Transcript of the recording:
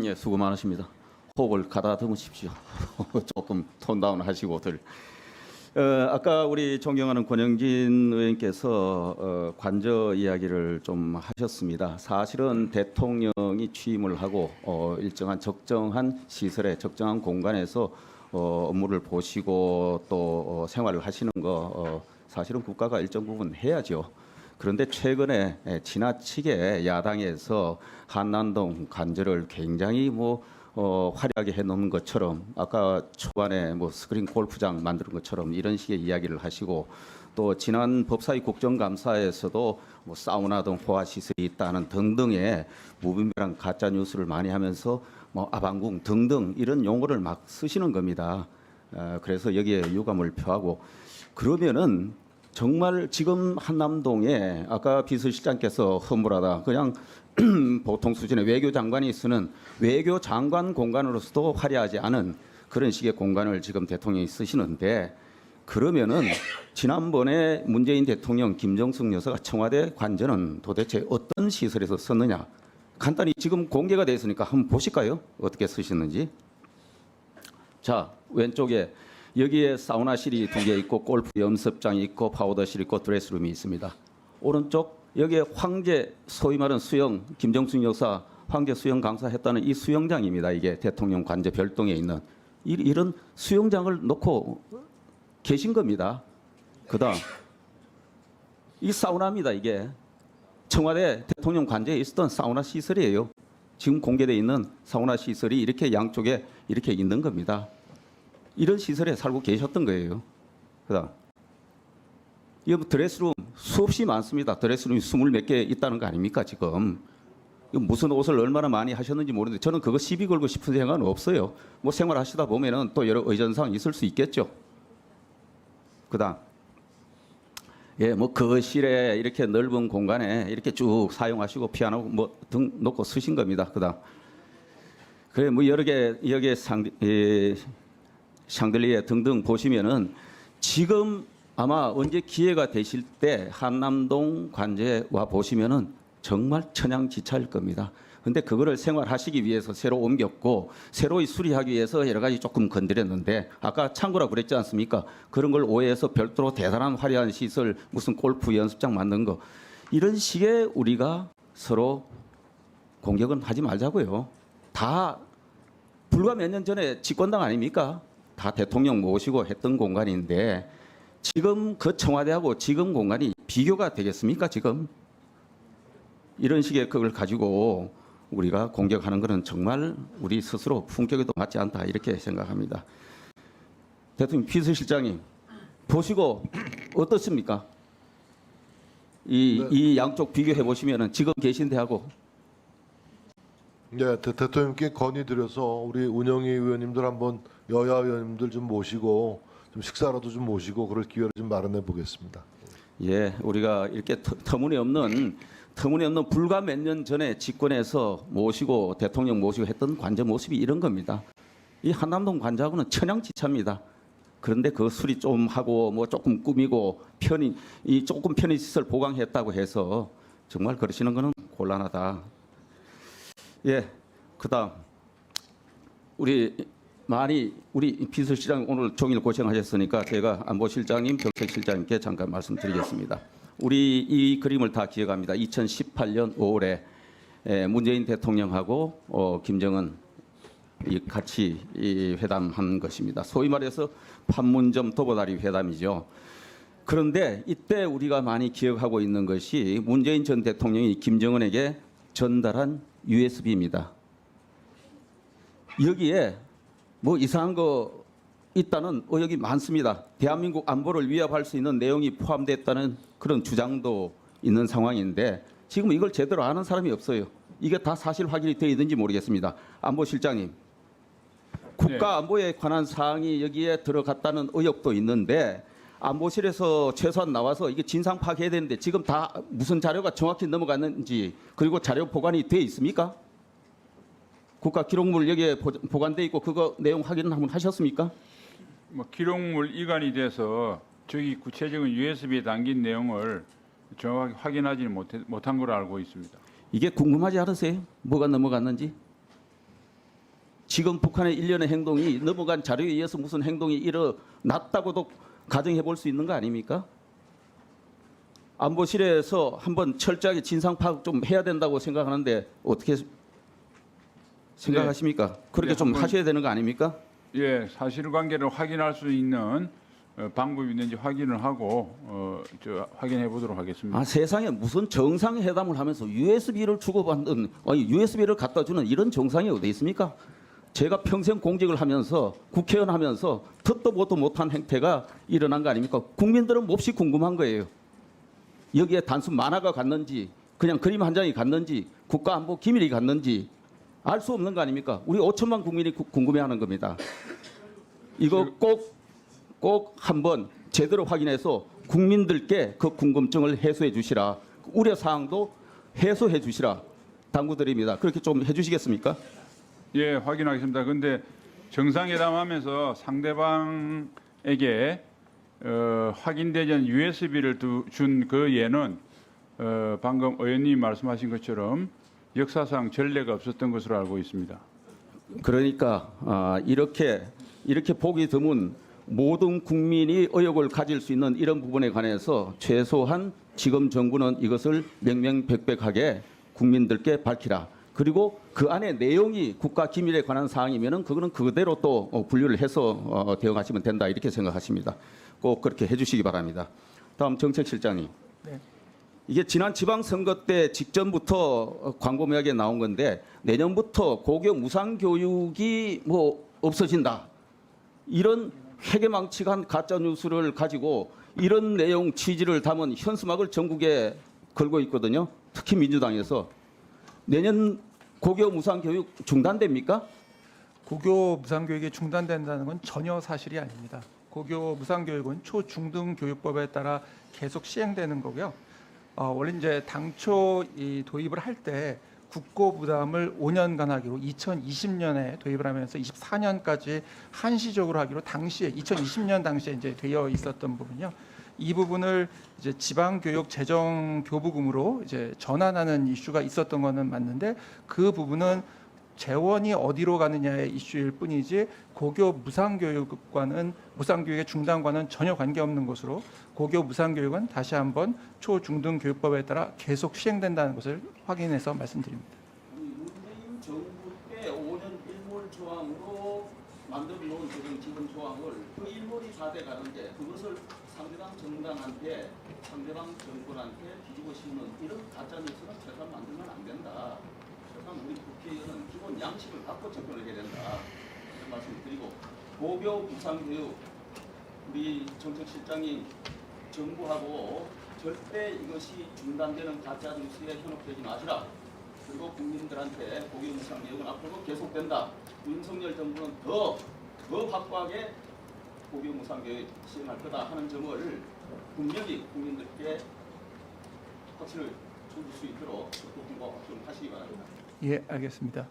예, 수고 많으십니다. 호흡을 가다듬으십시오. 조금 톤다운 하시고들. 아까 우리 존경하는 권영진 의원께서 관저 이야기를 좀 하셨습니다. 사실은 대통령이 취임을 하고 일정한 적정한 시설에 적정한 공간에서 업무를 보시고 또 생활을 하시는 거 사실은 국가가 일정 부분 해야죠. 그런데 최근에 지나치게 야당에서 한남동 관저를 굉장히 화려하게 해놓은 것처럼 아까 초반에 스크린 골프장 만드는 것처럼 이런 식의 이야기를 하시고 또 지난 법사위 국정감사에서도 사우나 등 호화시설이 있다는 등등의 무분별한 가짜 뉴스를 많이 하면서 아방궁 등등 이런 용어를 막 쓰시는 겁니다. 그래서 여기에 유감을 표하고 그러면은 정말 지금 한남동에 아까 비서실장께서 허물하다 그냥 보통 수준의 외교장관이 쓰는 외교장관 공간으로서도 화려하지 않은 그런 식의 공간을 지금 대통령이 쓰시는데 그러면은 지난번에 문재인 대통령 김정숙 여사가 청와대 관저는 도대체 어떤 시설에서 썼느냐 간단히 지금 공개가 돼 있으니까 한번 보실까요? 어떻게 쓰셨는지. 자, 왼쪽에 여기에 사우나실이 2개 있고 골프 연습장이 있고 파우더실이 있고 드레스룸이 있습니다. 오른쪽 여기에 황제 소위 말하는 수영 김정숙 여사 황제 수영 강사했다는 이 수영장입니다. 이게 대통령 관저 별동에 있는 이런 수영장을 놓고 계신 겁니다. 그다음 이 사우나입니다. 이게 청와대 대통령 관저에 있었던 사우나 시설이에요. 지금 공개되어 있는 사우나 시설이 이렇게 양쪽에 이렇게 있는 겁니다. 이런 시설에 살고 계셨던 거예요. 그다음 이 드레스룸 수없이 많습니다. 드레스룸이 20몇 개 있다는 거 아닙니까 지금. 무슨 옷을 얼마나 많이 하셨는지 모르는데 저는 그거 시비 걸고 싶은 생각은 없어요. 생활하시다 보면은 또 여러 의전사항 있을 수 있겠죠. 그다음 거실에 이렇게 넓은 공간에 이렇게 쭉 사용하시고 피아노 등 놓고 쓰신 겁니다. 그다음 그래 여러 개 여기에 샹들리에 등등 보시면은 지금 아마 언제 기회가 되실 때 한남동 관저에 와 보시면은 정말 천양지차일 겁니다. 근데 그거를 생활하시기 위해서 새로 옮겼고 새로 수리하기 위해서 여러 가지 조금 건드렸는데 아까 창고라 그랬지 않습니까? 그런 걸 오해해서 별도로 대단한 화려한 시설 무슨 골프 연습장 만든 거 이런 식의 우리가 서로 공격은 하지 말자고요. 다 불과 몇 년 전에 집권당 아닙니까? 다 대통령 모시고 했던 공간인데 지금 그 청와대하고 지금 공간이 비교가 되겠습니까? 지금 이런 식의 그걸 가지고 우리가 공격하는 것은 정말 우리 스스로 품격에도 맞지 않다 이렇게 생각합니다. 대통령 비서실장님 보시고 어떻습니까? 이 양쪽 비교해 보시면은 지금 계신 데하고. 네, 대통령께 건의드려서 우리 운영위 의원님들 한번 여야 의원님들 좀 모시고 좀 식사라도 좀 모시고 그럴 기회를 좀 마련해 보겠습니다. 예, 우리가 이렇게 터무니없는 불과 몇 년 전에 집권해서 모시고 대통령 모시고 했던 관저 모습이 이런 겁니다. 이 한남동 관저하고는 천양지차입니다. 그런데 그 수리 좀 하고 조금 꾸미고 조금 편의시설 보강했다고 해서 정말 그러시는 거는 곤란하다. 예, 그다음 우리 비서실장 오늘 종일 고생하셨으니까 제가 안보실장님, 정책실장님께 잠깐 말씀드리겠습니다. 우리 이 그림을 다 기억합니다. 2018년 5월에 문재인 대통령하고 김정은 같이 회담한 것입니다. 소위 말해서 판문점 도보다리 회담이죠. 그런데 이때 우리가 많이 기억하고 있는 것이 문재인 전 대통령이 김정은에게 전달한 USB입니다. 여기에 이상한 거 있다는 의혹이 많습니다. 대한민국 안보를 위협할 수 있는 내용이 포함됐다는 그런 주장도 있는 상황인데 지금 이걸 제대로 아는 사람이 없어요. 이게 다 사실 확인이 되어 있는지 모르겠습니다. 안보실장님, 국가 안보에 관한 사항이 여기에 들어갔다는 의혹도 있는데 안보실에서 최소한 나와서 이게 진상 파악해야 되는데 지금 다 무슨 자료가 정확히 넘어갔는지 그리고 자료 보관이 되어 있습니까? 국가 기록물 여기에 보관돼 있고 그거 내용 확인 한번 하셨습니까? 기록물 이관이 돼서 저기 구체적인 USB에 담긴 내용을 정확하게 확인하지는 못한 걸로 알고 있습니다. 이게 궁금하지 않으세요? 뭐가 넘어갔는지? 지금 북한의 일련의 행동이 넘어간 자료에 의해서 무슨 행동이 일어났다고도 가정해 볼 수 있는 거 아닙니까? 안보실에서 한번 철저하게 진상 파악 좀 해야 된다고 생각하는데 어떻게 생각하십니까? 그렇게 네, 좀 한번- 하셔야 되는 거 아닙니까? 예, 사실관계를 확인할 수 있는 방법이 있는지 확인을 하고 확인해 보도록 하겠습니다. 아, 세상에 무슨 정상회담을 하면서 USB를 주고받는, 아니 USB를 갖다 주는 이런 정상이 어디 있습니까? 제가 평생 공직을 하면서 국회의원 하면서 듣도 보도 못한 행태가 일어난 거 아닙니까? 국민들은 몹시 궁금한 거예요. 여기에 단순 만화가 갔는지 그냥 그림 한 장이 갔는지 국가안보 기밀이 갔는지 알 수 없는 거 아닙니까? 우리 5천만 국민이 궁금해하는 겁니다. 이거 꼭 한번 제대로 확인해서 국민들께 그 궁금증을 해소해 주시라. 우려 사항도 해소해 주시라. 당부드립니다. 그렇게 좀 해주시겠습니까? 예, 확인하겠습니다. 근데 정상회담하면서 상대방에게 확인되지 않은 USB를 준 그 예는 방금 의원님이 말씀하신 것처럼 역사상 전례가 없었던 것으로 알고 있습니다. 그러니까 이렇게 보기 드문 모든 국민이 의혹을 가질 수 있는 이런 부분에 관해서 최소한 지금 정부는 이것을 명명백백하게 국민들께 밝히라. 그리고 그 안에 내용이 국가 기밀에 관한 사항이면은 그거는 그대로 또 분류를 해서 대응하시면 된다 이렇게 생각하십니다. 꼭 그렇게 해주시기 바랍니다. 다음 정책실장님. 네. 이게 지난 지방선거 때 직전부터 광고 매약에 나온 건데 내년부터 고교 무상교육이 뭐 없어진다. 이런 회계망측한 가짜 뉴스를 가지고 이런 내용 취지를 담은 현수막을 전국에 걸고 있거든요. 특히 민주당에서 내년 고교 무상교육 중단됩니까? 고교 무상교육이 중단된다는 건 전혀 사실이 아닙니다. 고교 무상교육은 초중등교육법에 따라 계속 시행되는 거고요. 원래 이제 당초 이 도입을 할 때 국고 부담을 5년간 하기로 2020년에 도입을 하면서 24년까지 한시적으로 하기로 당시에 2020년 당시에 이제 되어 있었던 부분이요. 이 부분을 이제 지방교육 재정교부금으로 이제 전환하는 이슈가 있었던 거는 맞는데 그 부분은 재원이 어디로 가느냐의 이슈일 뿐이지 고교 무상교육의 중단과는 전혀 관계없는 것으로 고교 무상교육은 다시 한번 초중등교육법에 따라 계속 시행된다는 것을 확인해서 말씀드립니다. 문재인 정부 때 5년 일몰 조항으로 만들어 놓은 지금 조항을 그 일몰이 다 돼 가는데 그것을 상대방 정당한테 상대방 정권한테 뒤집어 씌우는 이런 가짜 뉴스는 최소한 만들면 안 된다. 최소한 우리 국회의원은 기본 양식을 갖고 접근을 해야 된다. 이런 말씀을 드리고 고교 무상교육 우리 정책실장이 정부하고 절대 이것이 중단되는 가짜 뉴스에 현혹되지 마시라. 그리고 국민들한테 고교 무상교육은 앞으로도 계속된다. 윤석열 정부는 더 확고하게 고교 무상교육 시행할 거다 하는 점을 분명히 국민들께 확신을 줄 수 있도록 좀 하시기 바랍니다. 예, 알겠습니다.